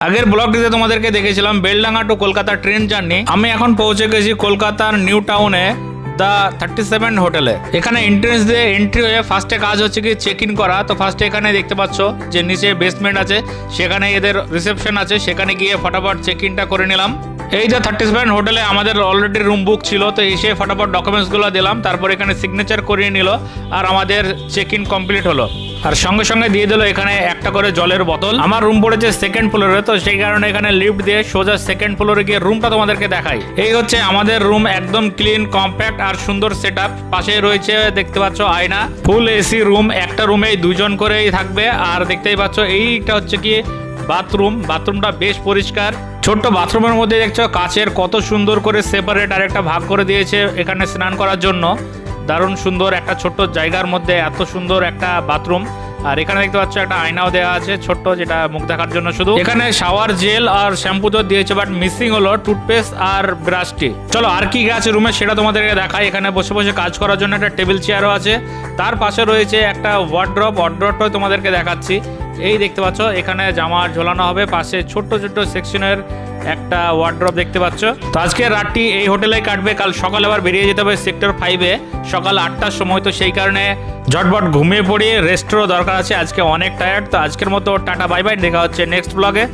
আগের ব্লগটিতে তোমাদেরকে দেখেছিলাম Beldanga to Kolkata train journey. আমি এখন পৌঁছে গেছি কলকাতার নিউ টাউনে দ্য 37 হোটেলে। এখানে এন্ট্রেন্স দিয়ে এন্ট্রি হয়ে ফার্স্টে কাজ হচ্ছে কি চেক ইন করা। তো ফার্স্টে এখানে দেখতে পাচ্ছ যে নিচে বেসমেন্ট আছে, সেখানে এদের রিসেপশন আছে, সেখানে গিয়ে ফটাফট চেক ইনটা করে নিলাম। এই যে 37 হোটেলে আমাদের অলরেডি রুম বুক ছিল, তো এসে ফটাফট ডকুমেন্টসগুলো দিলাম, তারপর এখানে সিগনেচার করিয়ে নিল আর আমাদের চেক ইন কমপ্লিট হলো। আর সঙ্গে সঙ্গে দিয়ে দিল এখানে একটা করে জলের বোতল। আমার রুম পড়েছে সেকেন্ড ফ্লোরে, তো সেই কারণে এখানে লিফট দিয়ে সোজা সেকেন্ড ফ্লোরে গিয়ে রুমটা তোমাদেরকে দেখাই। এই হচ্ছে আমাদের রুম, একদম ক্লিন, কম্প্যাক্ট আর সুন্দর সেটআপ। পাশে রয়েছে দেখতে পাচ্ছ আয়না, ফুল এসি রুম। একটা রুমেই দুজন করেই থাকবে। আর দেখতেই পাচ্ছ এইটা হচ্ছে কি বাথরুম। বাথরুমটা বেশ পরিষ্কার। ছোট্ট বাথরুমের মধ্যে দেখছো কাচের কত সুন্দর করে সেপারেট আর একটা ভাগ করে দিয়েছে এখানে স্নান করার জন্য। দারুণ সুন্দর একটা ছোট্ট জায়গার মধ্যে এত সুন্দর একটা বাথরুম। আর এখানে দেখতে পাচ্ছ একটা আয়নাও দেওয়া আছে ছোট্ট, যেটা মুখ দেখার জন্য শুধু। এখানে শাওয়ার জেল আর শ্যাম্পু তো দিয়েছে, বাট মিসিং হলো টুথপেস্ট আর ব্রাশটি। চলো আর কি আছে রুমে সেটা তোমাদেরকে দেখাই। এখানে বসে বসে কাজ করার জন্য একটা টেবিল চেয়ারও আছে। তার পাশে রয়েছে একটা ওয়ার্ড্রপটাও তোমাদেরকে দেখাচ্ছি। এই দেখতে পাচ্ছ এখানে জামা ঝোলানো হবে। পাশে ছোট্ট ছোট্ট সেকশনের একটা ওয়ার্ড্রপ দেখতে পাচ্ছ। তো আজকে রাতটি এই হোটেলেই কাটবে। কাল সকালে আবার বেরিয়ে যেতে হবে সেক্টর 5-এ সকাল 8টার সময়। তো সেই কারণে ঝটপট ঘুমিয়ে পড়ি, রেস্টও দরকার আছে। আজকে অনেক টায়ার্ড। তো আজকের মতো টাটা বাই বাই, দেখা হচ্ছে নেক্সট ব্লগে।